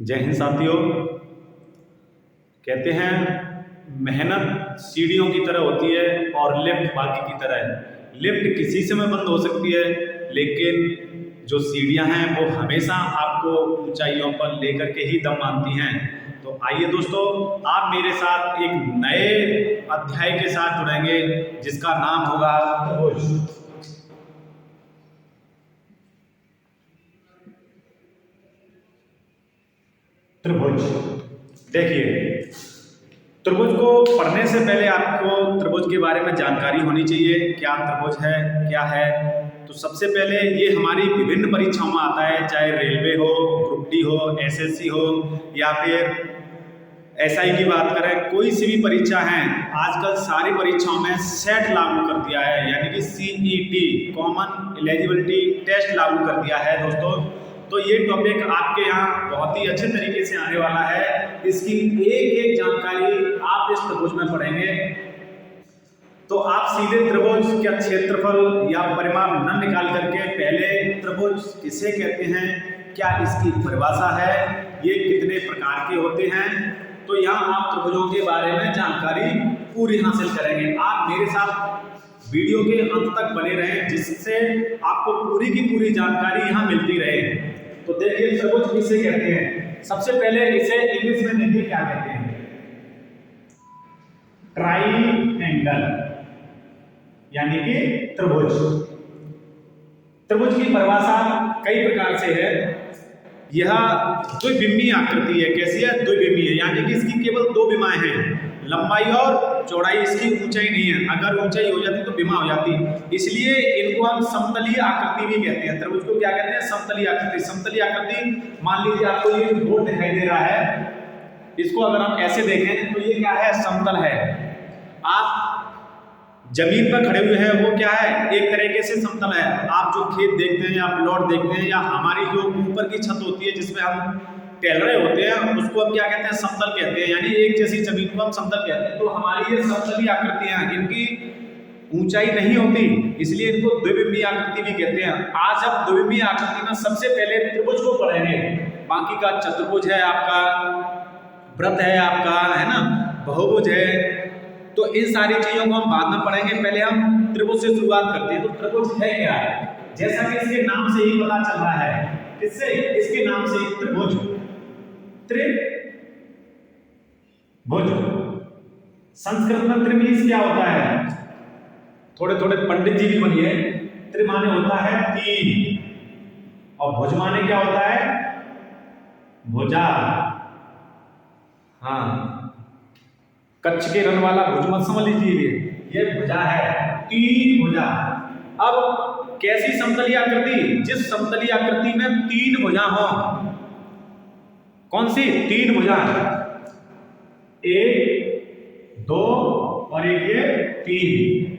जय हिंद साथियों। कहते हैं मेहनत सीढ़ियों की तरह होती है और लिफ्ट बाकी की तरह है। लिफ्ट किसी समय बंद हो सकती है, लेकिन जो सीढ़ियां हैं वो हमेशा आपको ऊंचाइयों पर लेकर के ही दम मानती हैं। तो आइए दोस्तों, आप मेरे साथ एक नए अध्याय के साथ जुड़ेंगे जिसका नाम होगा त्रिभुज। त्रिभुज देखिए, त्रिभुज को पढ़ने से पहले आपको त्रिभुज के बारे में जानकारी होनी चाहिए। क्या त्रिभुज है, क्या है। तो सबसे पहले ये हमारी विभिन्न परीक्षाओं में आता है, चाहे रेलवे हो, ग्रुप डी हो, एसएससी हो या फिर एसआई की बात करें, कोई सी भी परीक्षा है। आजकल सारी परीक्षाओं में सेट लागू कर दिया है, यानी कि सीईटी कॉमन एलिजिबिलिटी टेस्ट लागू कर दिया है दोस्तों। तो ये टॉपिक आपके यहाँ बहुत ही अच्छे तरीके से आने वाला है। इसकी एक एक जानकारी आप इस त्रिभुज में पढ़ेंगे तो आप सीधे त्रिभुज का क्षेत्रफल या परिमाप न निकाल करके पहले त्रिभुज किसे कहते हैं, क्या इसकी परिभाषा है, ये कितने प्रकार के होते हैं, तो यहाँ आप त्रिभुजों के बारे में जानकारी पूरी हासिल करेंगे। आप मेरे साथ वीडियो के अंत तक बने रहें, जिससे आपको पूरी की पूरी जानकारी यहाँ मिलती रहे। तो देखिए त्रिभुज किसे कहते हैं। सबसे पहले इसे इंग्लिश में देखिए क्या कहते हैं, ट्राइएंगल, यानी कि त्रिभुज। त्रिभुज की परिभाषा कई प्रकार से है। यह द्विविमीय आकृति है। कैसी है? द्विविमीय, यानी कि इसकी केवल दो विमाएं हैं, लंबाई और चौड़ाई। इसकी ऊंचाई नहीं है। अगर ऊंचाई हो जाती तो विमा हो जाती, इसलिए इनको हम समतलीय आकृति भी कहते हैं। त्रिभुज को क्या कहते हैं? समतलीय आकृति। समतलीय आकृति, मान लीजिए आपको ये बोर्ड दिखाई दे रहा है, इसको अगर हम ऐसे देखें तो ये क्या है? समतल है। आप जमीन पर खड़े हुए हैं, वो क्या है? एक तरीके से समतल है। आप जो खेत देखते हैं या प्लॉट देखते हैं या हमारी जो ऊपर की छत होती है जिसमें हम टहल रहे होते हैं, उसको हम क्या कहते हैं? समतल कहते हैं, यानी एक जैसी जमीन को हम समतल कहते हैं। तो हमारी ये समतलीय आकृतियां, इनकी ऊंचाई नहीं होती, इसलिए इनको द्विविमीय आकृति भी कहते हैं। आज हम द्विविमीय आकृति में सबसे पहले त्रिभुज को पढ़ेंगे। बाकी का चतुर्भुज है आपका, वृत्त है आपका, है ना, बहुभुज है, तो इन सारी चीजों को हम बाद में पढ़ेंगे। पहले हम त्रिभुज से शुरुआत करते हैं। तो त्रिभुज है क्या? जैसा कि इसके नाम से ही पता चल रहा है, इससे इसके नाम से त्रिभुज, त्रिभुज। संस्कृत में त्रिमीज क्या होता है? थोड़े थोड़े पंडित जी भी बनिए। त्रि माने होता है तीन, और भुज माने क्या होता है? भुजा। हाँ, कच्छ के रन वाला भुज मत समझ लीजिए, ये भुजा है, तीन भुजा। अब कैसी समतलीय आकृति? जिस समतलीय आकृति में तीन भुजा हो। कौन सी? तीन भुजा, एक, दो और एक ये तीन।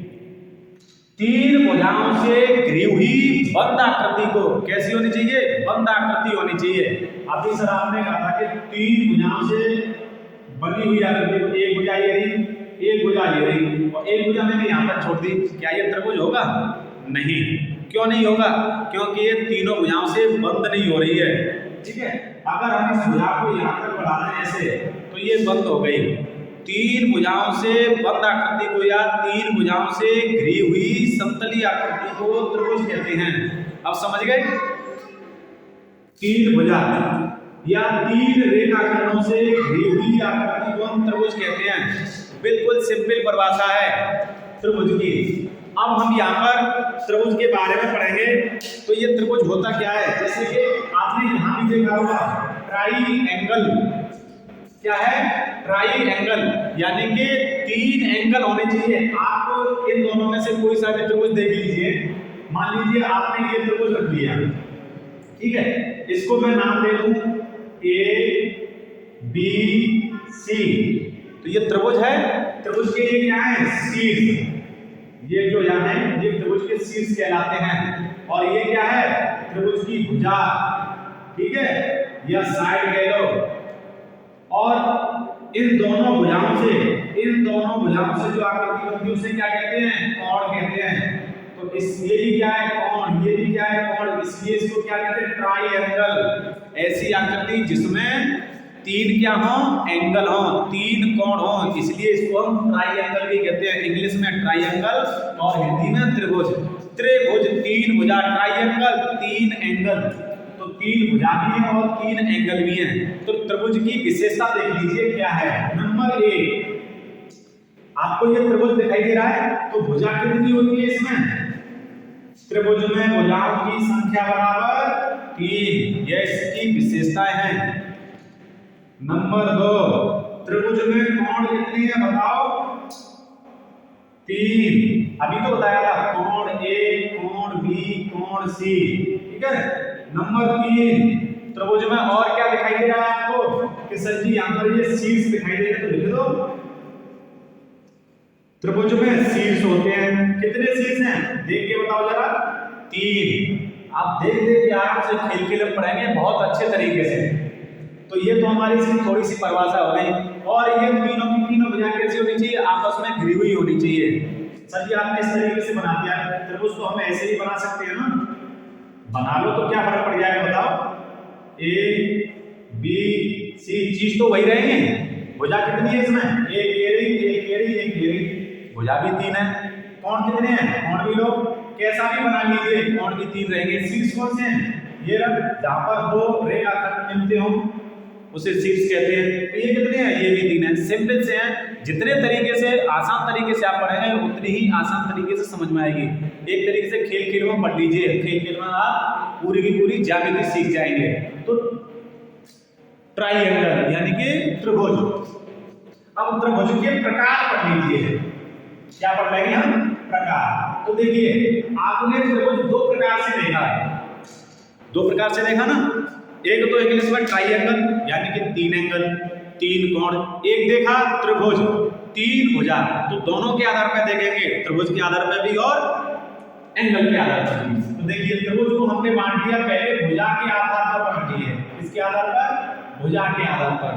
तीन भुजाओं से घिरी हुई बंद आकृति को कैसी होनी चाहिए? बंद आकृति होनी चाहिए। अभी सर आपने कहा था कि तीन भुजाओं से बनी हुई आकृति को, एक भुजा ये रही, एक भुजा ये रही, और एक भुजा मैंने यहाँ पर छोड़ दी, क्या ये त्रिभुज होगा? नहीं। क्यों नहीं होगा? क्योंकि ये तीनों भुजाओं से बंद नहीं हो रही है। ठीक है, अगर हम इस भुजा को यहाँ तक बढ़ा दें ऐसे, तो ये बंद हो गई। तीन भुजाओं से बंद आकृति को या तीन भुजाओं से घिरी हुई समतलीय आकृति को त्रिभुज कहते हैं। अब समझ गए? तीन भुजा या तीन रेखाखंडों से घिरी हुई आकृति को हम त्रिभुज कहते हैं। बिल्कुल सिंपल परिभाषा है त्रिभुज की। अब हम यहाँ पर त्रिभुज के बारे में पढ़ेंगे। तो ये त्रिभुज होता क्या है? जैसे कि आपने यहाँ भी देखा होगा, ट्राइएंगल। क्या है? ट्राइएंगल, यानी कि तीन एंगल होने चाहिए। आप इन दोनों में से कोई सा भी त्रिभुज देख लीजिए। मान लीजिए आपने ये त्रिभुज रख लिया, ठीक है, इसको मैं नाम दे दूं ए बी सी। तो ये त्रिभुज है। त्रिभुज के ये क्या है? शीर्ष। ये जो यहाँ है ये त्रिभुज के शीर्ष कहलाते हैं। और ये क्या है? त्रिभुज की भुजा। ठीक है, या साइड कह लो। और इन दोनों भुजाओं से जो आकृति बनती है उसे क्या कहते हैं? कोण कहते हैं। तो इस ये भी क्या है कोण, ये भी क्या है कोण, इसलिए इसको क्या कहते हैं ट्राइएंगल। ऐसी आकृति जिसमें तीन क्या हो एंगल हो, तीन कोण हो, इसलिए इसको हम ट्राइएंगल भी कहते हैं। इंग्लिश में ट्राइएंगल और हिंदी में त्रिभुज। त्रिभुज तीन भुजा, ट्राइएंगल तीन एंगल, तो तीन भुजा भी है और तीन एंगल भी है। तो त्रिभुज की विशेषता देख लीजिए क्या है। नंबर 1, आपको ये त्रिभुज दिखाई दे रहा है, तो भुजा कितनी होती है इसमें? त्रिभुज में भुजाओं की संख्या बराबर 3, यह इसकी विशेषताएं हैं। नंबर 2, त्रिभुज में कोण कितनी है बताओ? 3, अभी तो बताया था कोण ए, कोण बी, कोण सी, ठीक है। नंबर 3, त्रिभुज में और क्या दिखाई दे रहा है आपको कि सर जी यहाँ पर ये शीर्ष दिखाई दे रहे हैं, तो लिख दो त्रिभुज में शीर्ष होते हैं। कितने शीर्ष हैं देख के बताओ जरा? 3। आप देख देख के आराम से खेल खेल पढ़ेंगे बहुत अच्छे तरीके से। तो ये तो हमारी सी थोड़ी सी परिभाषा हो गई। और ये तीनों की तीनों भुजाएं कैसी होनी चाहिए? आपस में घिरी हुई होनी चाहिए। सर जी आपने इस तरीके से बना दिया त्रिभुज, तो हम ऐसे ही बना सकते हैं ना? बना लो तो क्या फर्क पड़ जाएगा बताओ? ए बी सी चीज तो वही रहेंगे। भुजा कितनी है इसमें? एक घेरी, एक घेरी, एक घेरी, भुजा भी 3 है। कोण कितने हैं? कोण भी लो कैसा भी बना लीजिए, कोण भी 3 रहेंगे। शीर्ष कौन से हैं? ये रंग जहां पर दो रेखाखंड मिलते हो उसे शीर्ष कहते हैं। तो ये कितने हैं? ये भी 3 है। सिंपल से हैं। जितने तरीके से आसान तरीके से आप पढ़ेंगे उतनी ही आसान तरीके से समझ में आएगी। एक तरीके से खेल खेल में पढ़ लीजिए, खेल खेल में आप पूरी की पूरी ज्यामिति सीख जाएंगे। तो ट्राइएंगल यानी कि त्रिभुज। अब त्रिभुज के प्रकार पढ़ लीजिए। क्या पढ़ लेंगे हम? प्रकार। तो देखिए आपने त्रिभुज 2 प्रकार से देखा है, 2 प्रकार से देखा ना। एक तो इंग्लिश में ट्राइएंगल यानी कि 3 एंगल, 3 कोण। एक देखा त्रिभुज 3 भुजा। तो दोनों के आधार पर देखेंगे, त्रिभुज के आधार पर भी और एंगल के आधार पर भी। तो देखिए त्रिभुज को हमने बांट दिया पहले भुजा के आधार पर बांट दिए। किसके आधार पर? भुजा के आधार पर।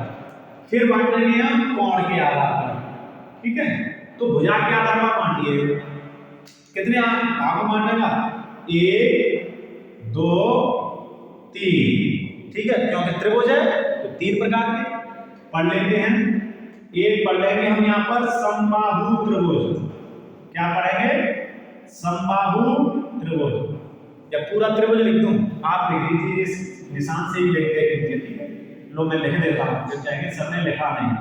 फिर बांटेंगे हम कोण के आधार पर, ठीक है। तो भुजा के आधार पर बांटिए। कितने भाग बांटेगा? 1 2 3, ठीक है। क्योंकि त्रिभुज है तो 3 प्रकार के पढ़ लेते हैं। एक पढ़ लेंगे हम यहाँ पर समबाहु त्रिभुज। क्या पढ़ेंगे? समबाहु त्रिभुज। या पूरा त्रिभुज लिख दूं? आप लिख लीजिए, इस निशान से ही लिख दीजिए, ठीक है। लो मैं लिख देता हूं, जो चाहेंगे सबने लिखा नहीं।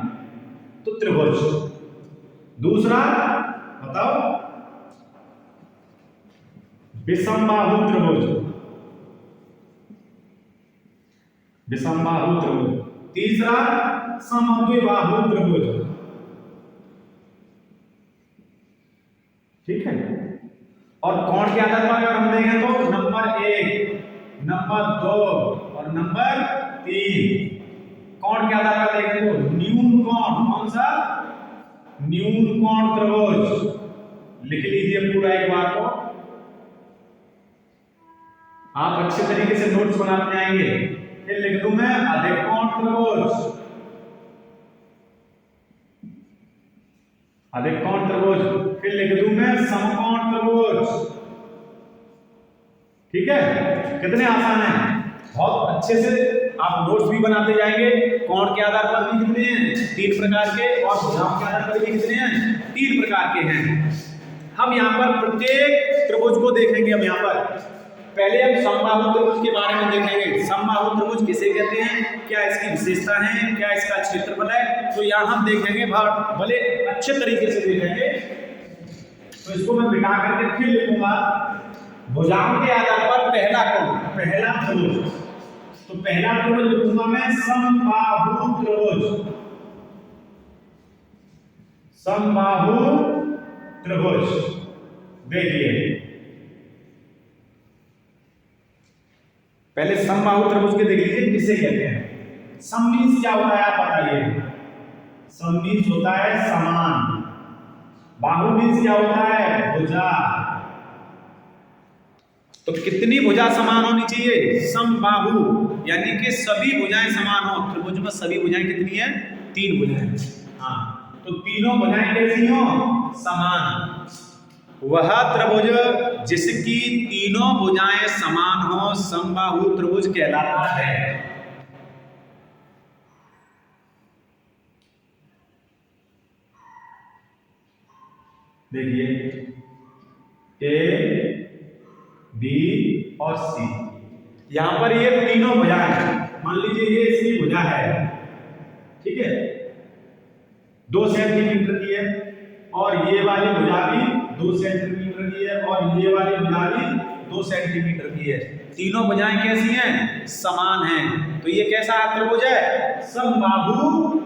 तो त्रिभुज। दूसरा बताओ विषमबाहु त्रिभुज, विषमबाहु त्रिभुज। तीसरा समद्विबाहु त्रिभुज, ठीक है। और कोण के आधार पर अगर हम देखें तो नंबर 1, नंबर 2 और नंबर 3। कोण के आधार पर देखें तो न्यून कोण, कौन सा? न्यून कोण त्रिभुज। लिख लीजिए पूरा एक बार को, आप अच्छे तरीके से नोट्स बनाते आएंगे। फिर लिख दूं मैं अधिक कोण त्रिभुज, अधिक कोण त्रिभुज। फिर लिख दूं मैं समकोण त्रिभुज, ठीक है। कितने आसान है, बहुत अच्छे से आप नोट्स भी बनाते जाएंगे। कोण के आधार पर भी कितने हैं? 3 प्रकार के। और भुजाओं के आधार पर भी कितने हैं? 3 प्रकार के हैं। हम यहाँ पर प्रत्येक त्रिभुज को देखेंगे। हम यहाँ पर पहले हम समबाहु त्रिभुज के बारे में देखेंगे। समबाहु त्रिभुज किसे कहते हैं, क्या इसकी विशेषता है, क्या इसका क्षेत्रफल है, तो यहाँ हम देखेंगे। भले अच्छे तरीके से देखेंगे। तो इसको मैं बिठा करके फिर लिखूंगा। भुजाओं के आधार पर पहला कोण, पहला त्रिभुज। तो पहला त्रिभुज लिखूंगा मैं समबाहु त्रिभुज, समबाहु त्रिभुज। देखिए पहले समबाहु त्रिभुज के देख लीजिए किसे कहते हैं। सम मीन्स क्या होता है आप बताइए? सम मीन्स होता है समान। बाहु मीन्स क्या होता है? भुजा। तो कितनी भुजा समान होनी चाहिए? समबाहु यानी कि सभी भुजाएं समान हो। त्रिभुज में सभी भुजाएं कितनी है? 3 भुजाएं। हाँ, तो तीनों भुजाएं कैसी हो? समान। वह त्रिभुज जिसकी तीनों भुजाएं समान हो समबाहु त्रिभुज कहलाता है। देखिए ए बी और सी, यहां पर ये तीनों भुजाएं, मान लीजिए ये इसकी भुजा है, ठीक है, 2 सेंटीमीटर की है, और ये वाली भुजा भी 2 सेंटीमीटर की है, और ये वाली भुजा भी 2 सेंटीमीटर की है। तीनों भुजाएं कैसी हैं? समान हैं। तो ये कैसा त्रिभुज है? समबाहु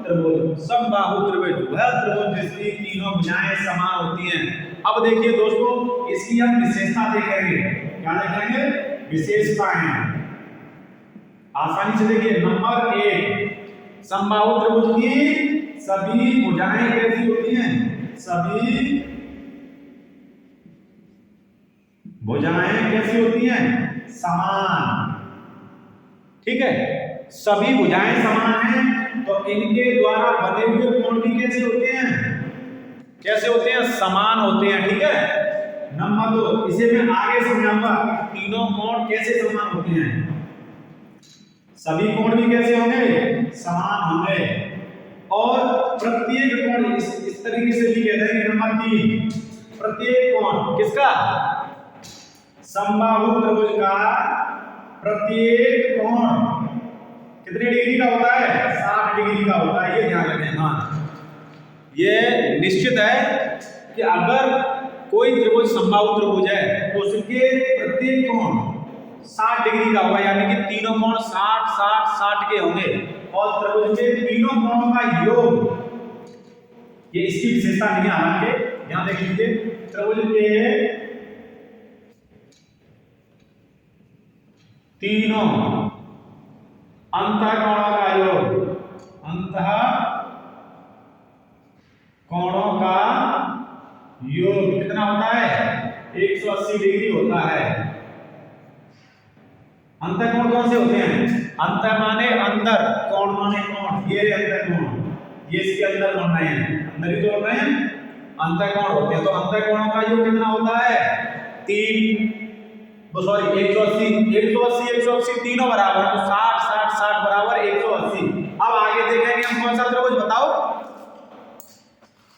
त्रिभुज। समबाहु त्रिभुज वह त्रिभुज जिसकी तीनों भुजाएं समान होती हैं। अब देखिए दोस्तों, इसकी हम विशेषता देखेंगे। क्या देखेंगे? विशेषताएं। आसानी से देखिए, नंबर 1, समबाहु त्रिभुज की सभी भुजाएं कैसी होती हैं? सभी भुजाएं कैसी होती हैं? समान। ठीक है, सभी भुजाएं समान हैं, तो इनके द्वारा बने हुए कोण भी कैसे होते हैं? कैसे होते हैं? समान होते हैं। ठीक है। नंबर 2, इसे मैं आगे समझाऊंगा, तीनों कोण कैसे समान होते हैं। सभी कोण भी कैसे होंगे? समान होंगे। और प्रत्येक कोण इस तरीके से भी कहते हैं। नंबर 3, प्रत्येक कोण किसका? समबाहु त्रिभुज का प्रत्येक कोण कितने डिग्री का होता है? 60 डिग्री का होता है। ये ध्यान रखें। हाँ, ये निश्चित है कि अगर कोई त्रिभुज समबाहु त्रिभुज है तो उसके प्रत्येक कोण 60 डिग्री का होगा, यानी कि तीनों कोण 60 60 60 के होंगे। और त्रिभुज के तीनों कोणों का योग, ये इसकी विशेषता नहीं है। हालांकि यहां देख लीजिए, त्रिभुज के तीनों अंतःकोणों का योग, अंतः कोणों का योग कितना होता है? 180 डिग्री होता है। अंतःकोण कौन से होते हैं? अंत माने अंदर, कोण माने कोण। ये अंतःकोण, ये इसके अंदर बन रहे हैं, अंदर ही तो बन रहे हैं, अंतःकोण होते हैं। तो अंतःकोणों का योग कितना होता है? 3, सॉरी 180 180 180 तीनों बराबर, तो 60 60 60 बराबर 180। अब आगे देखेंगे हम कौन सा त्रिभुज, बताओ।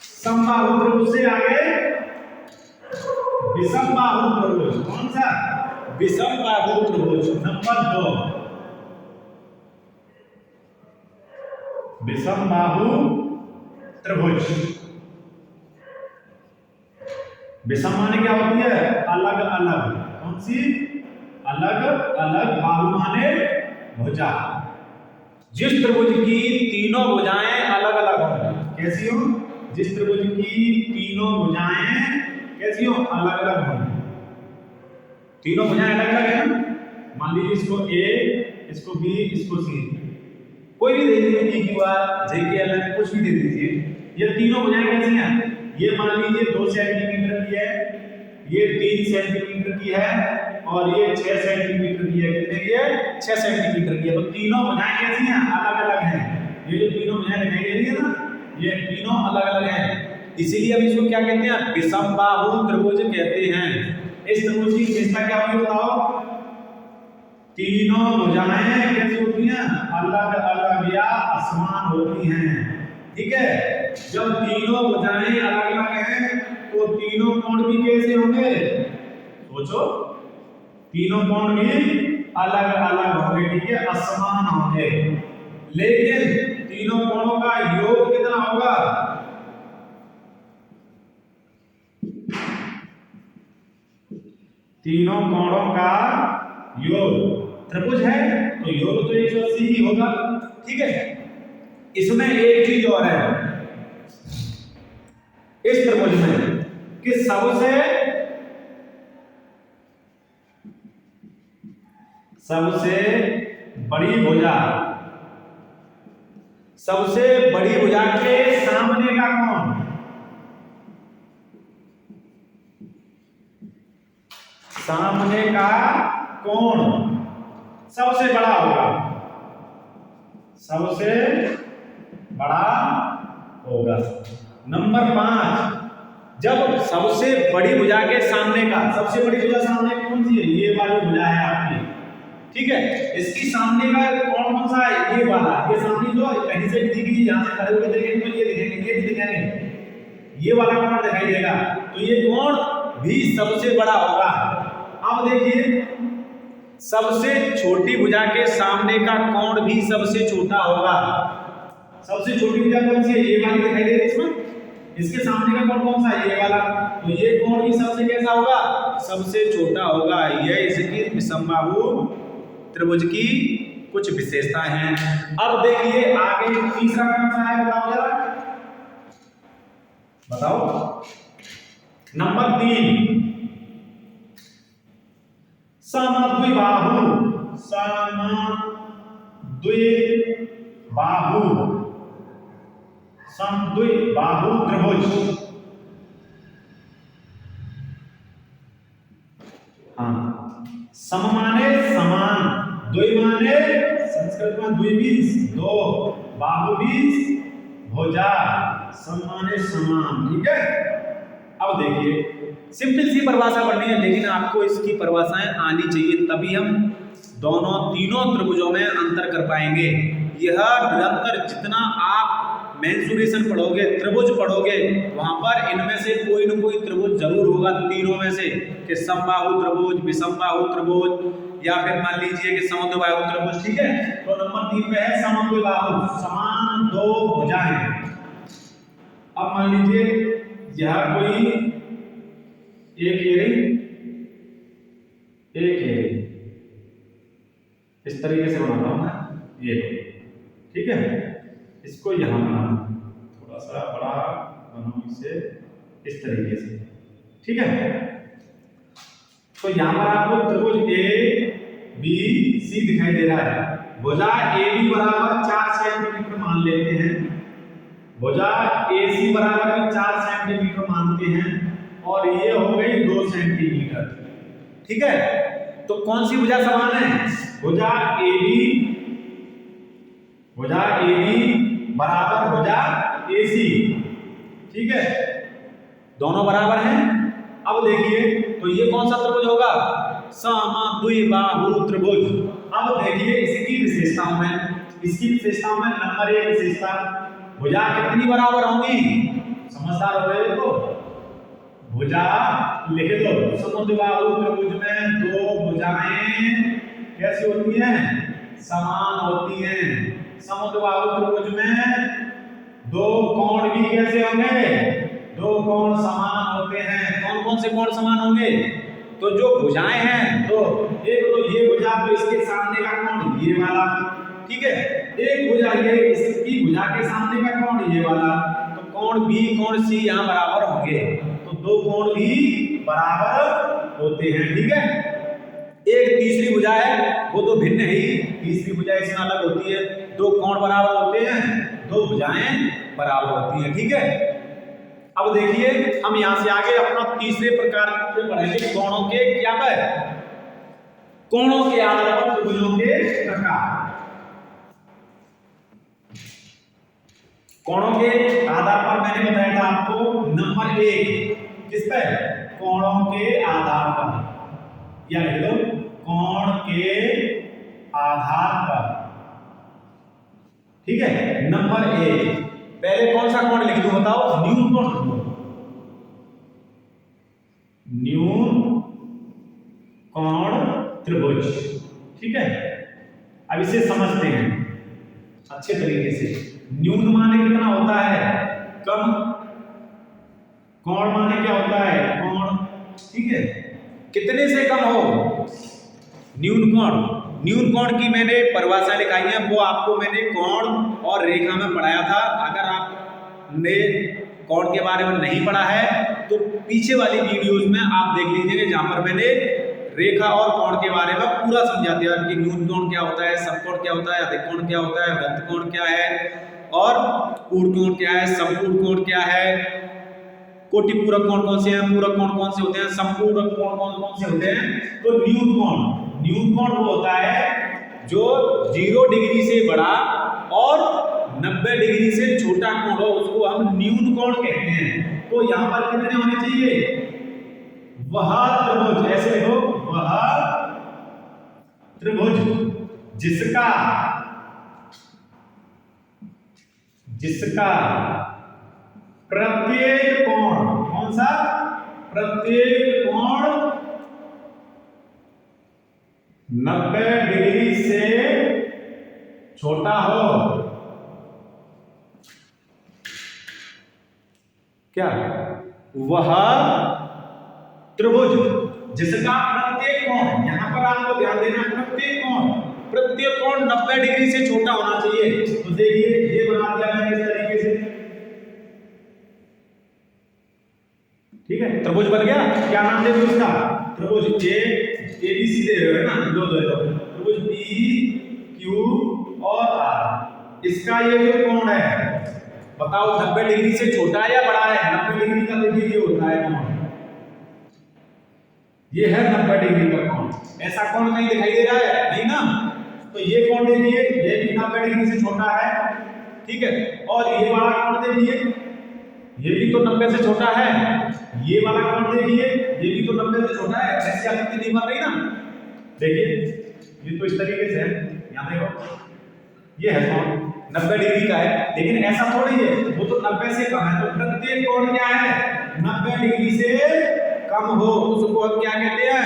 समबाहु त्रिभुज से आगे विषमबाहु त्रिभुज। कौन सा? विषमबाहु त्रिभुज। नंबर 2, विषमबाहु त्रिभुज। विषम माने क्या होती है? अलग अलग। कौन सी? अलग अलग। बाहु माने भुजा। जिस त्रिभुज की तीनों भुजाएं अलग अलग हो, कैसी हो? जिस त्रिभुज की तीनों भुजाएं कैसी हो? अलग अलग हो। तीनों भुजाएं अलग अलग है ना। मान लीजिए इसको ए, इसको बी, इसको सी, कोई भी दे दीजिए, ई क्यू आर जे के एल, कुछ भी दे दीजिए। ये तीनों भुजाएं कैसी हैं? ये मान लीजिए 2 सेंटीमीटर की है, ये 3 सेंटीमीटर की है, और ये 6 सेंटीमीटर की है। कितने की है? 6 सेंटीमीटर की है। तो तीनों भुजाएं कैसी हैं? अलग अलग हैं। ये जो तीनों भुजाएं दिखाई दे रही है ना, ये तीनों अलग अलग हैं। इसीलिए हम इसको क्या कहते हैं? विषमबाहु त्रिभुज कहते हैं। इस त्रिभुज की विशेषता क्या होगी बताओ? तीनों भुजाएं कैसी होती हैं? अलग अलग या असमान होती हैं। ठीक है। जब तीनों भुजाएं अलग अलग हैं तो तीनों कोण भी कैसे होंगे? सोचो, तीनों कोण भी अलग अलग होंगे। ठीक है, असमान होंगे। लेकिन तीनों कोणों का योग कितना होगा? तीनों कोणों का योग, त्रिभुज है तो योग तो 180 ही होगा। ठीक है। इसमें एक चीज और है इस त्रिभुज में, कि सबसे बड़ी भुजा, सबसे बड़ी भुजा के सामने का कोण, सामने का कोण सबसे बड़ा होगा, सबसे बड़ा होगा। नंबर 5, जब सबसे बड़ी भुजा के सामने का, सबसे बड़ी भुजा सामने कौन सी है? ये वाली भुजा है आपकी, ठीक है। इसकी सामने का कौन कौन सा है? ये वाला। ये सामने जो कहीं से भी दिखेगी, यहां से खड़े होकर देखेंगे तो ये दिखेंगे, ये भी दिखेंगे, ये वाला कोण दिखाई देगा, तो ये कोण भी सबसे बड़ा होगा। अब देखिए, सबसे छोटी भुजा के सामने का कोण भी सबसे छोटा होगा। सबसे छोटी भुजा कौन सी है? ये वाली दिखाई दे रही है इसमें। इसके सामने का कोण कौन सा है? ये वाला। तो ये कोण भी सबसे कैसा होगा? सबसे छोटा होगा। यह इसकी विषमबाहु त्रिभुज की कुछ विशेषताएं हैं। अब देखिए आगे तीसरा कौन सा है? बताओ जरा, बताओ। नंबर 3, समद्विबाहु। समद्विबाहु, समद्विबाहु त्रिभुज। हाँ, सम माने समान, द्वि माने संस्कृत में द्विबीज, दो, बाहु बीज भुजा, सम माने समान, ठीक है। अब देखिए, सिंपल सी परिभाषा पढ़नी है, लेकिन आपको इसकी परिभाषाएं आनी चाहिए, तभी हम दोनों तीनों त्रिभुजों में अंतर कर पाएंगे। यह निरंतर जितना आप मेंसुरेशन पढ़ोगे, त्रिभुज पढ़ोगे, वहां पर इनमें से कोई न कोई त्रिभुज जरूर होगा, तीनों में से, कि समबाहु त्रिभुज, विषमबाहु त्रिभुज, या फिर मान लीजिए कि समद्विबाहु त्रिभुज, ठीक है। तो नंबर 3 पे है समद्विबाहु, समान दो भुजाएं। अब मान लीजिए यह कोई एक एड़ी, एक एड़ी, इस तरीके से बनाता हूं मैं, ये, ठीक है। इसको यहां बनाना, थोड़ा सा बड़ा बनाऊं इसे, इस तरीके से, ठीक है। तो यहां पर आपको त्रिभुज ए बी सी दिखाई दे रहा है। भुजा ए बी बराबर 4 सेंटीमीटर मान लेते हैं, भुजा ए सी बराबर भी 4 सेंटीमीटर मानते हैं, और ये हो गई 2 सेंटीमीटर, ठीक है। तो कौन सी भुजा समान है? भुजा ए बी बराबर भुजा ए सी, ठीक है, दोनों बराबर हैं। अब देखिए, तो ये कौन सा त्रिभुज होगा? समद्विबाहु त्रिभुज। अब देखिए इसकी विशेषताओं में, इसकी विशेषताओं में नंबर 1 विशेषता, भुजा कितनी बराबर होंगी? समझदार हो रहे हो? भुजा लिख दो। समद्विबाहु त्रिभुज में दो भुजाएं कैसी होती हैं? समान होती हैं। समद्विबाहु त्रिभुज में दो कोण भी कैसे होंगे? दो कोण समान होते हैं। कौन कौन से कोण समान होंगे? तो जो भुजाएं हैं, तो एक तो ये भुजा, तो इसके सामने का कोण ये वाला, ठीक है। एक भुजा ये, इसकी भुजा के सामने का कोण ये वाला, तो कोण बी कोण सी यहाँ बराबर होंगे। तो दो कोण भी बराबर होते हैं, ठीक है। एक तीसरी भुजा है, वो तो भिन्न है ही, तीसरी भुजा इसमें अलग होती है। दो कोण बराबर होते हैं, दो भुजाएं बराबर होती हैं, ठीक है। अब देखिए, हम यहां से आगे अपना तीसरे प्रकार पे पढ़ेंगे, कोणों के क्या पर? कोणों के आधार पर त्रिभुजों के प्रकार। कोणों के आधार पर मैंने बताया था आपको, नंबर 1 किस पर? कोणों के आधार पर, या लिख दो कोण के आधार पर, ठीक है। नंबर 1, पहले कौन सा कोण लिख दूं बताओ? न्यून कोण लिख दो, न्यून कोण त्रिभुज, ठीक है। अब इसे समझते हैं अच्छे तरीके से। न्यून माने कितना होता है? कम। कोण माने क्या होता है? कोण, ठीक है। कितने से कम हो? न्यून कोण। न्यून कोण की मैंने परिभाषा लिखाई है, वो आपको मैंने कोण और रेखा में पढ़ाया था। अगर आपने कोण के बारे में नहीं पढ़ा है तो पीछे वाली वीडियोस में आप देख लीजिएगा, जहां पर मैंने रेखा और कोण के बारे में पूरा समझा दिया कि न्यून कोण क्या होता है, समकोण क्या होता है, अधिक कोण क्या होता है, वृत्त कोण क्या है, और पूर्ण कोण क्या है, संपूर्ण कोण क्या है, कोटि पूरक कोण कौन से हैं, पूरक कोण कौन से होते हैं, संपूरक कोण कौन कौन से होते हैं। तो न्यून कोण वो होता है जो 0 डिग्री से बड़ा और 90 डिग्री से छोटा कोण हो, उसको हम न्यून कोण कहते हैं। तो यहाँ पर कितने होने चाहिए? वह त्रिभुज, ऐसे लिखो, वह त्रिभुज जिसका प्रत्येक कोण, कौन सा? प्रत्येक कोण 90 डिग्री से छोटा हो। क्या? वह त्रिभुज जिसका प्रत्येक कोण, यहां पर आपको ध्यान देना, प्रत्येक कोण 90 डिग्री से छोटा होना चाहिए। तो देखिए ये बना दिया मैंने इस तरीके से, ठीक है, त्रिभुज बन गया। क्या नाम दे दो इसका? त्रिभुज ABC दे रहे हो ना, दो त्रिभुज PQ और R। इसका ये जो कोण है बताओ 90 डिग्री से छोटा है या बड़ा है? 90 डिग्री का देखिए ये होता है कोण, ये है 90 डिग्री का कोण। ऐसा कोण कहीं दिखाई दे रहा है? नहीं ना। तो ये कोण देखिए, ये भी 90 डिग्री से छोटा है, ठीक है। और ये वाला कोण देखिए, ये भी तो 90 से छोटा है। ये वाला कोण देखिए, ये भी तो 90 से छोटा है। ऐसी आकृति नहीं बन रही ना। देखिए ये तो इस तरीके से है, यहाँ देखो ये है कोण 90 डिग्री का है, लेकिन ऐसा थोड़ी है, वो तो 90 से कम है। तो प्रत्येक कोण क्या है? 90 डिग्री से कम हो, उसको हम क्या कहते हैं?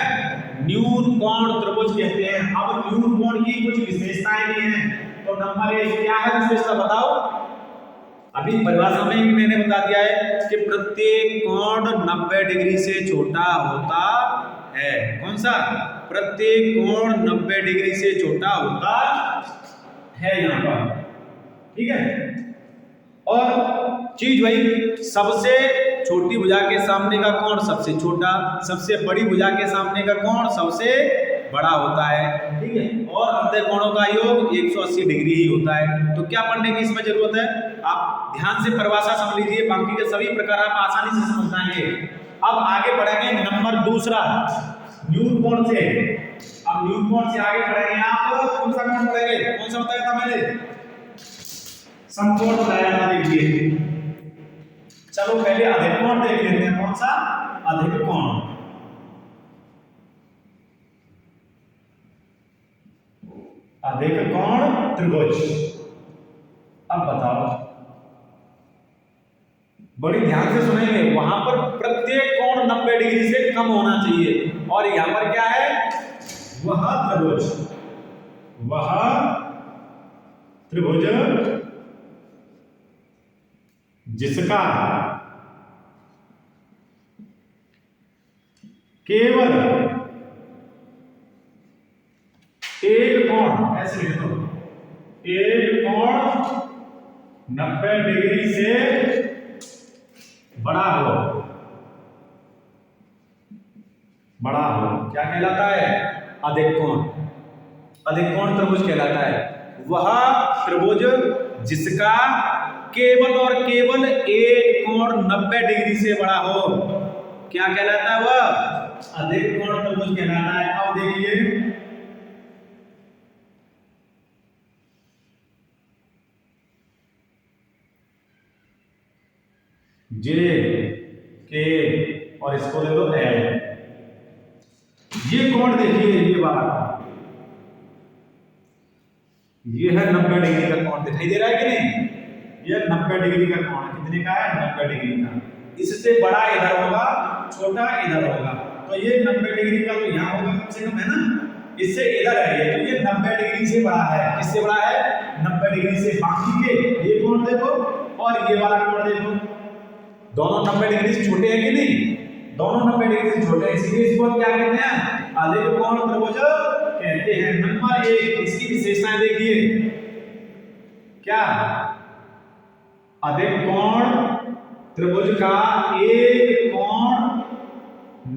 न्यून कोण त्रिभुज कहते हैं। अब न्यून कोण की कुछ विशेषताएं भी हैं। तो नंबर 1 क्या है विशेषता बताओ? अभी परिभाषा में भी मैंने बता दिया है कि प्रत्येक कोण 90 डिग्री से छोटा होता है। कौन सा? प्रत्येक कोण 90 डिग्री से छोटा होता है यहाँ पर, ठीक है। और चीज वही, सबसे छोटी भुजा के सामने का कोण सबसे छोटा, सबसे बड़ी भुजा के सामने का कोण सबसे बड़ा होता है, ठीक है। और अंतः कोणों का योग 180 डिग्री ही होता है। तो क्या पढ़ने की इसमें जरूरत है? आप ध्यान से परिभाषा समझ लीजिए, बाकी के सभी प्रकार आप आसानी से समझ जाएंगे। अब आगे बढ़ेंगे नंबर दूसरा, न्यून कोण से। अब न्यून कोण से आगे बढ़ेंगे। आप कौन सा कोण पढ़ेंगे? कौन सा बताया था मैंने? समकोण बताया था, देखिए। चलो पहले अधिक कोण देख लेते हैं। कौन सा? अधिक कोण। अधिक कोण त्रिभुज। अब बताओ, बड़ी ध्यान से सुनेंगे, वहां पर प्रत्येक कोण 90 डिग्री से कम होना चाहिए। और यहां पर क्या है? वह त्रिभुज जिसका केवल एक कोण, ऐसे लिख दो, एक कोण 90 डिग्री से बड़ा हो, क्या कहलाता है? अधिक कोण। अधिक कोण त्रिभुज कहलाता है। वह त्रिभुज जिसका केवल और केवल एक कोण 90 डिग्री से बड़ा हो, क्या कहलाता है? वह अधिक कोण त्रिभुज कहलाता है। अब देखिए, जे के और इसको ले लो एल। ये कोण देखिए, ये वाला ये है 90 डिग्री का कोण, दिखाई दे रहा है कि नहीं? ये 90 डिग्री का कोण कितने का है? 90 डिग्री का। इससे बड़ा इधर होगा, छोटा इधर होगा। तो ये 90 डिग्री का तो यहाँ होगा कम से कम, है ना? इससे इधर है ये, तो ये 90 डिग्री से बड़ा है। किससे बड़ा है? 90 डिग्री से। बाकी के ये कोण देखो और ये वाला कोण देखो, दोनों 90 डिग्री से छोटे हैं कि नहीं? दोनों 90 डिग्री से छोटे हैं, इसलिए इसको क्या कहते हैं? अधिक कोण त्रिभुज कहते हैं। नंबर 1 इसकी विशेषताएं देखिए, क्या? अधिक कोण त्रिभुज का एक कोण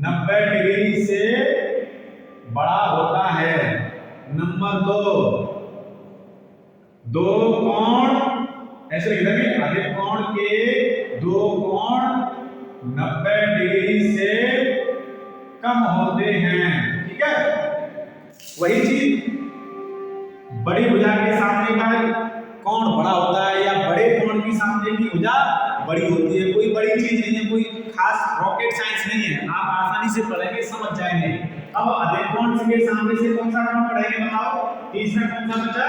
90 डिग्री से बड़ा होता है। नंबर 2, दो कोण, ऐसे लिख देंगे, अधिक कोण के दो कोण 90 डिग्री से कम होते हैं, ठीक है। वही चीज बड़ी भुजा के सामने का कोण बड़ा होता है या बड़े कोण की सामने की भुजा बड़ी होती है, कोई बड़ी चीज नहीं है, कोई खास रॉकेट साइंस नहीं है, आप आसानी से पढ़ेंगे समझ जाएंगे। अब अधिक कोण के सामने से कौन सा कोण पढ़ेंगे बताओ, तीसरा कौन सा बचा,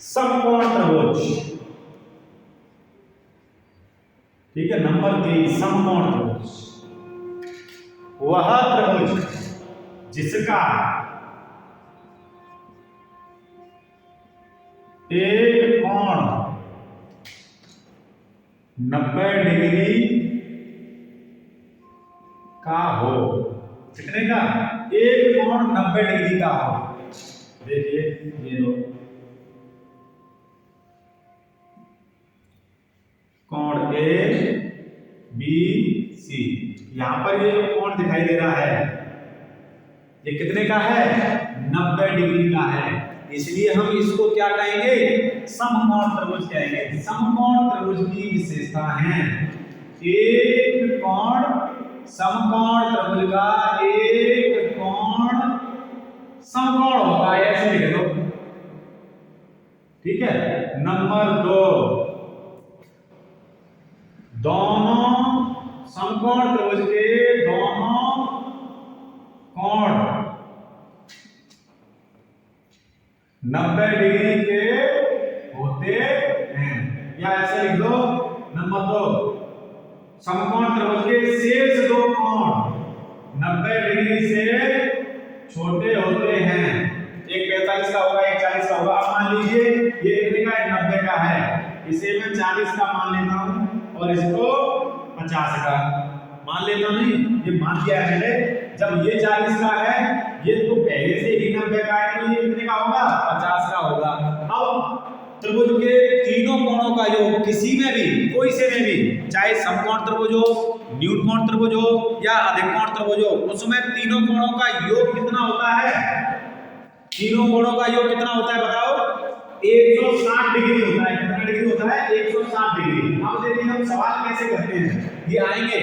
समकोण त्रिभुज, ठीक है। नंबर 3 समकोण त्रिभुज, वह त्रिभुज जिसका एक कोण 90 डिग्री का हो, कितने का, एक कोण 90 डिग्री का हो। देखिए ये लो कोण ए बी सी, यहां पर ये जो कोण दिखाई दे रहा है ये कितने का है, 90 डिग्री का है, इसलिए हम इसको क्या कहेंगे, समकोण त्रिभुज कहेंगे। समकोण त्रिभुज की विशेषता है, एक कोण, समकोण त्रिभुज का एक कोण समकोण होता है, ऐसे लिख लो, ठीक है। नंबर 2, दोनों समकोण त्रिभुज के दोनों कोण 90 डिग्री के होते हैं, या ऐसे लिख दो। नंबर 2, समकोण त्रिभुज के शेष दो कोण 90 डिग्री से छोटे होते हैं, एक 45 का होगा, एक 40 का होगा। अब मान लीजिए ये कितने का है, 90 का है, इसे मैं 40 का मान लेता हूं और इसको 50 का मान लेता हूं। ये मान लिया है मैंने, जब ये 40 का है, ये तो पहले से ही 90 का है, तो ये कितने का होगा, 50 का होगा। अब त्रिभुज के तीनों कोणों का योग किसी में भी, कोई से में भी, चाहे समकोण त्रिभुज हो, न्यून कोण त्रिभुज हो या अधिक कोण त्रिभुज हो, उसमें तीनों कोणों का योग कितना होता है, तीनों कोणों का योग कितना होता है बताओ, 160 डिग्री होता है। कितना डिग्री होता है, 160 डिग्री। अब देखिए हम सवाल कैसे करते हैं, ये आएंगे,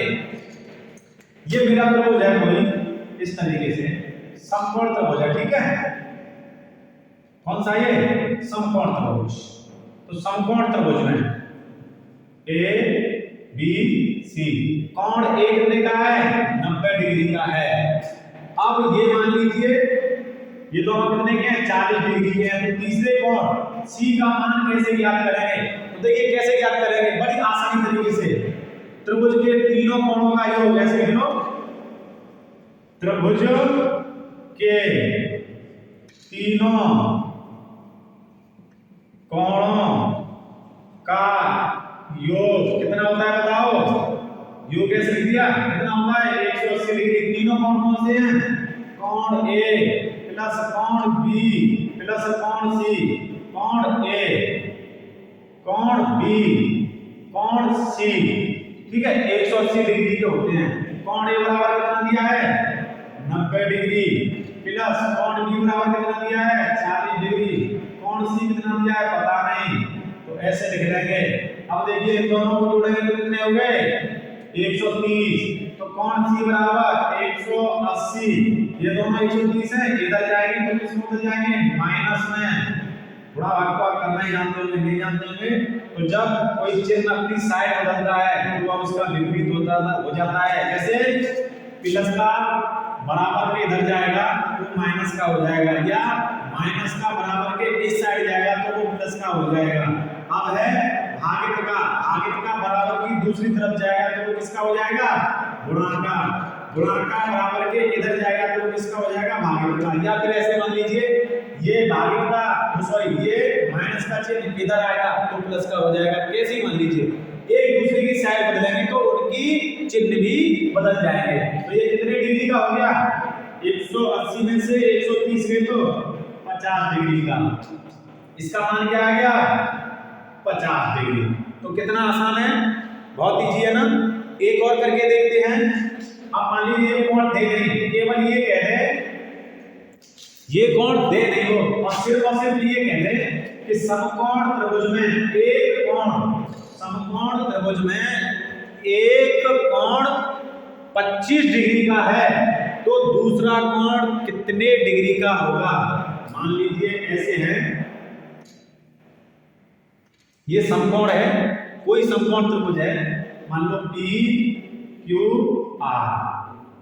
ये मेरा त्रिभुज है कोई इस तरीके से, समकोण त्रिभुज है, ठीक है। कौन सा ये, समकोण त्रिभुज। तो समकोण त्रिभुज में ए बी सी, कोण ए कितने का है, 90 डिग्री का है। अब ये मान लीजिए ये दोनों कितने के हैं, 40 डिग्री के हैं, तो तीसरे कोण सी का मान कैसे ज्ञात करेंगे, तो देखिए कैसे ज्ञात करेंगे, बड़ी आसानी तरीके से, त्रिभुज के तीनों कोणों का योग ऐसे लिख लो, त्रिभुज के तीनों कोणों का योग कितना होता है बताओ, योग कैसे लिख दिया, कितना होता है, 180 डिग्री। तीनों कोण कौन से हैं, कोण ए प्लस कोण बी प्लस कोण सी, कोण ए, कोण बी, कोण सी, ठीक है, 180 डिग्री के होते हैं। कोण ए बराबर कितना दिया है, 90 डिग्री, प्लस कोण बी बराबर कितना दिया है, 40 डिग्री, कोण सी कितना दिया है पता नहीं, तो ऐसे लिख देंगे। अब देखिए दोनों को जोड़ेंगे तो कितने हो गए, 130, तो कोण सी बराबर 180, ये दोनों 130 है, इधर जाएंगे तो किसमें उधर जाएंगे, माइनस में। थोड़ा आपको आप करना ही जानते होंगे, नहीं जानते होंगे, तो जब कोई चिन्ह अपनी साइड बदलता है तो उसका विपरीत हो जाता है, जैसे प्लस का बराबर के इधर जाएगा तो माइनस का हो जाएगा, या माइनस का बराबर के इस साइड जाएगा तो वो प्लस का हो जाएगा। अब है भागित का बराबर की दूसरी तरफ जाएगा तो वो किसका हो जाएगा, गुणांक का बराबर के इधर जाएगा तो वो किसका हो जाएगा, भागित का। या फिर ऐसे मान लीजिए ये भागित का, सॉरी ये माइनस का चिन्ह इधर आएगा तो प्लस का हो जाएगा। कैसे ही मान लीजिए एक दूसरे की साइड बदलेंगे तो उनकी चिन्ह भी बदल जाएंगे। तो ये कितने डिग्री का हो गया, 180 में से 130 गए तो 50 डिग्री का, इसका मान क्या आ गया, 50 डिग्री। तो कितना आसान है, बहुत इजी है ना। एक और करके देखते हैं। अब मान लीजिए कोण दे नहीं, केवल ये कह दे ये कोण दे नहीं हो और सिर्फ ये कह दे कि समकोण त्रिभुज में एक कोण, समकोण त्रिभुज में एक कोण 25 डिग्री का है तो दूसरा कोण कितने डिग्री का होगा। मान लीजिए ऐसे है, ये समकोण है, कोई समकोण त्रिभुज है, मान लो पी क्यू आर,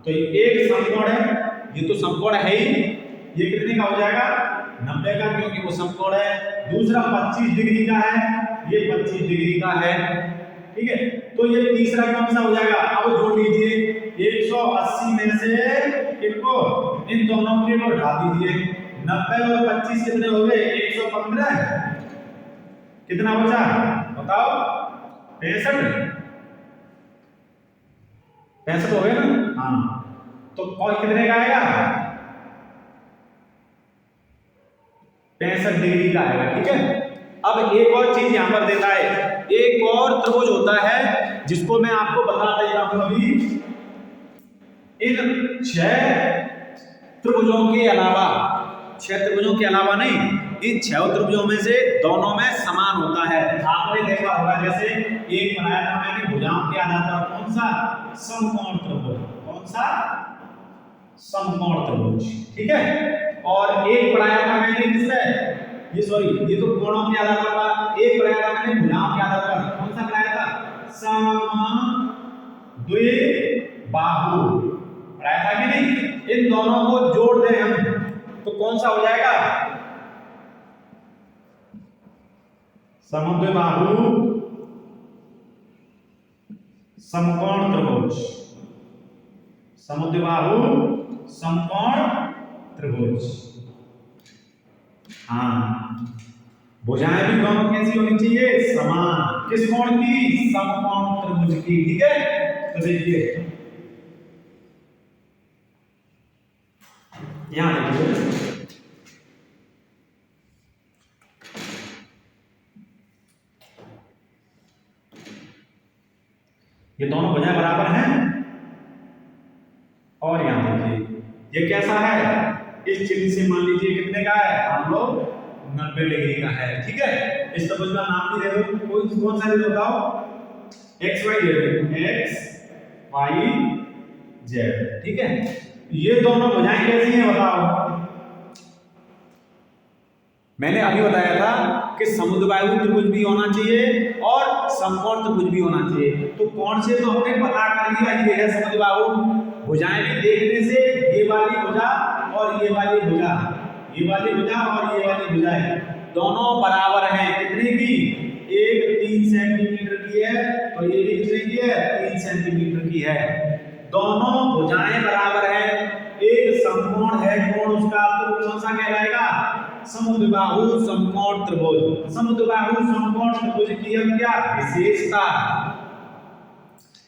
तो ये एक समकोण है, ये तो समकोण है ही, ये कितने का हो जाएगा 90 का, क्योंकि वो समकोण है। दूसरा 25 डिग्री का है, ये 25 डिग्री का है, ठीक है। तो ये तीसरा कौन सा हो जाएगा, अब जोड़ लीजिए 180 में से किनको, इन दोनों के को हटा दीजिए, 90 और 25 कितने हो गए 115, कितना बचा बताओ 65 हो गए ना, हाँ। तो कौन कितने का आएगा 65 डिग्री का आएगा, ठीक है। अब एक और चीज यहां पर देता है, एक और त्रिभुज होता है जिसको मैं आपको बता देता हूं अभी। इन 6 त्रिभुजों के अलावा, 6 त्रिभुजों के अलावा नहीं, इन 6 त्रिभुजों में से दोनों में समान होता है। आपने देखा होगा जैसे एक बनाया था मैंने भुजाओं के आधार पर, कौन सा समकोण त्रिभुज, कौन सा समकोण त्रिभुज, ठीक है। और एक बनाया था मैंने किससे, ये सॉरी ये तो कोणों के आधार पर था, एक बनाया था मैंने भुजाओं के आधार पर, कौन सा बनाया था समद्विबाहु बनाया था कि नहीं। इन दोनों को जोड़ दें हम तो कौन सा हो जाएगा समद्विबाहु समकोण त्रिभुज, समद्विबाहु समकोण त्रिभुज। हाँ, भुजाएं भी दोनों कैसी होनी चाहिए समान, किस कोण की समकोण त्रिभुज की, ठीक है। तो देखिए यहां देखिए, ये दोनों भुजाएं बराबर हैं, और यहां देखिए ये कैसा है, इस चिन्ह से मान लीजिए कितने का है, मान लो 90 डिग्री का है, ठीक है। इस त्रिभुज का नाम भी दे दो, कौन सा दे दो बताओ, X Y Z, X Y Z, ठीक है। ये दोनों भुजाएं कैसी हैं बताओ। मैंने अभी बताया था कि समद्विबाहु त्रिभुज भी होना चाहिए और समकोण त्रिभुज भी होना चाहिए। तो कौन से तो हमने पता कर लिया, ये है समद्विबाहु। भुजाएं भी देखने से ये वाली भुजा और ये वाली भुजा, ये वाली भुजा और ये वाली भुजाएं दोनों बराबर हैं, कितने की, एक 3 सेंटीमीटर की है, तो ये भी कितने की है 3 सेंटीमीटर की है, दोनों भुजाएं बराबर हैं। एक समकोण है, कोण उसका तो कौन सा कहलाएगा समद्विबाहु समकोण त्रिभुज। समद्विबाहु समकोण त्रिभुज की अब क्या विशेषता,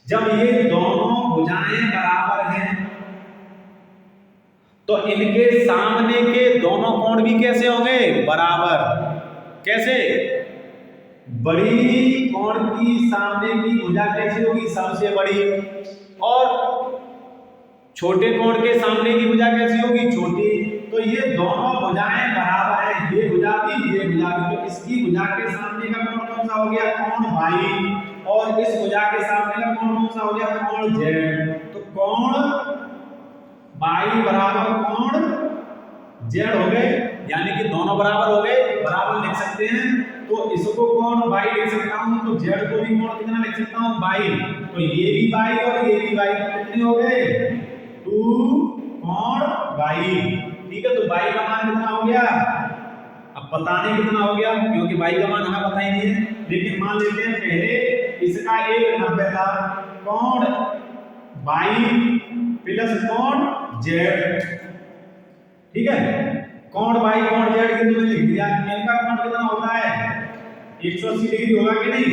जब ये दोनों भुजाएं बराबर हैं तो इनके सामने के दोनों कोण भी कैसे होंगे बराबर, कैसे, बड़ी कोण की सामने की भुजा कैसी होगी सबसे बड़ी, और छोटे कोण के सामने की भुजा कैसी होगी छोटी। तो ये दोनों भुजाएं बराबर हैं, ये भुजा भी ये भुजा भी, तो इसकी भुजा के सामने का कोण कौन सा हो गया कोण भाई, और इस भुजा के सामने का कोण कौन सा हो गया कोण जेड। तो कोण बाई बराबर कोण जेड हो गए, यानी कि दोनों बराबर हो गए, बराबर लिख सकते हैं। तो इसको कोण बाई लिख सकता हूं, तो जेड को भी कोण कितना लिख सकता हूं बाई, तो ये भी बाई और ये भी बाई, तो कितने हो गए 2 कोण बाई, ठीक है। तो बाई का मान कितना हो गया, अब पता नहीं कितना हो गया क्योंकि बाई का मान हमें पता ही नहीं है, लेकिन मान लेते हैं पहले इसका 190 था, कोण बाई प्लस कोण जेड, ठीक है। कोण बाई कोण जेड बिंदु में लिख दिया, इनका कोण कितना होता है 180 डिग्री होगा कि नहीं,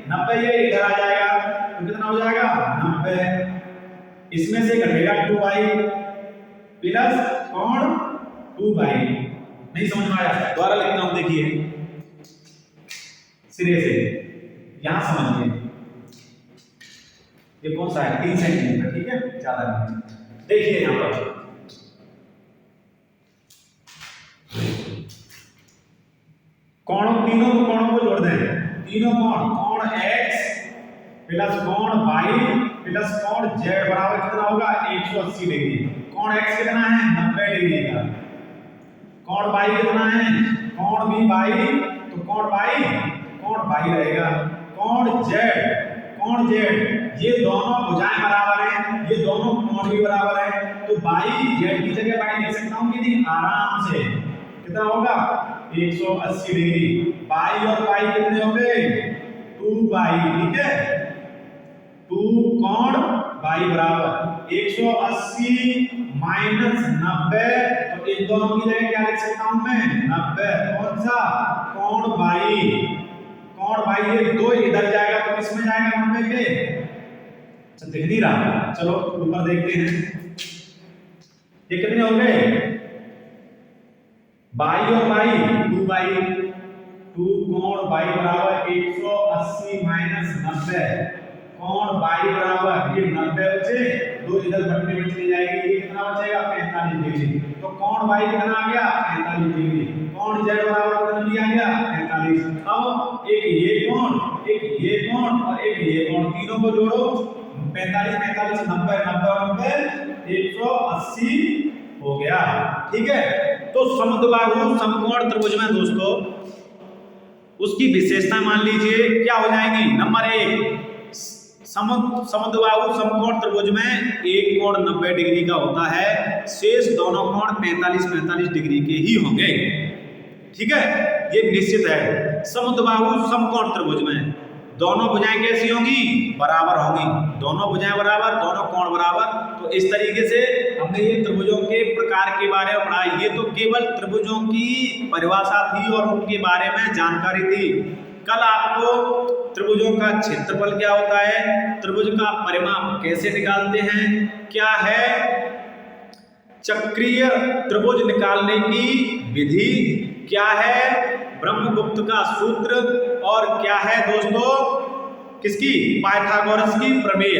90 ये इधर आ जाएगा तो कितना हो जाएगा 90, इसमें से घटेगा 2y प्लस कोण 2y। नहीं समझ में आया, दोबारा लिखता हूं, देखिए सिरे से यहां समझिए, ये कौन सा है 3 सेंटीमीटर, ठीक है, ज्यादा नहीं। देखिए यहां पर कोणों, तीनों कोणों को जोड़ दें, तीनों कोण, कोण x प्लस कोण y प्लस कोण z बराबर कितना होगा 180 डिग्री। कोण x कितना है 90 डिग्री का, कोण y कितना है कोण भी y, तो कोण y कोण बाई रहेगा। कोण जेड ये दोनों भुजाएं बराबर हैं, ये दोनों कोण भी बराबर हैं, तो बाई जेड की जगह बाई लिख सकता हूं कि नहीं आराम से। कितना होगा 180 डिग्री। बाई और बाई कितने हो गए 2 बाई, ठीक है 2 कोण बाई बराबर 180 माइनस 90, तो इन दोनों की जगह क्या लिख सकता हूं मैं 90। कौन सा कोण बाई ये 2 इधर जाएगा तो किसमें जाएगा 90 के, अच्छा दिख नहीं रहा, चलो ऊपर देखते हैं ये कितने हो गए बाई और बाई 2 बाई, 2 कोण बाई बराबर 180 माइनस 90, कोण बाई बराबर ये 90 बचे, 2 इधर बढ़ने में चली जाएगी, ये कितना बचेगा 45 डिग्री। तो कोण बाई कितना आ गया 45 डिग्री। कोण जेड बराबर कितना दिया गया 45। अब एक ये कोण और एक ये कोण, तीनों को जोड़ो 45 45 90 90 180 हो गया, ठीक है। तो समद्विबाहु समकोण त्रिभुज में दोस्तों उसकी विशेषता मान लीजिए क्या हो जाएंगी। नंबर 1 समद्विबाहु समकोण त्रिभुज में एक कोण 90 डिग्री का होता है, शेष दोनों कोण 45 डिग्री के ही होंगे, ठीक है ये निश्चित है। समद्विबाहु समकोण त्रिभुज में दोनों भुजाएं कैसी होंगी बराबर होंगी, दोनों भुजाएं बराबर, दोनों कोण बराबर। तो इस तरीके से हमने ये त्रिभुजों के प्रकार के बारे में पढ़ा। ये तो केवल त्रिभुजों की परिभाषा थी और उनके बारे में जानकारी थी। कल आपको त्रिभुजों का क्षेत्रफल क्या होता है, त्रिभुज का परिमाप कैसे निकालते हैं, क्या है चक्रीय त्रिभुज निकालने की विधि, क्या है ब्रह्मगुप्त का सूत्र, और क्या है दोस्तों किसकी पाइथागोरस की प्रमेय।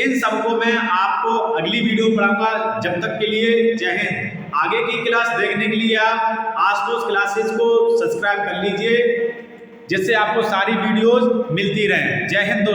इन सबको मैं आपको अगली वीडियो में पढ़ाऊंगा। जब तक के लिए जय हिंद। आगे की क्लास देखने के लिए आप आशुतोष क्लासेस को सब्सक्राइब कर लीजिए, जिससे आपको सारी वीडियोस मिलती रहें। जय हिंद दोस्तों।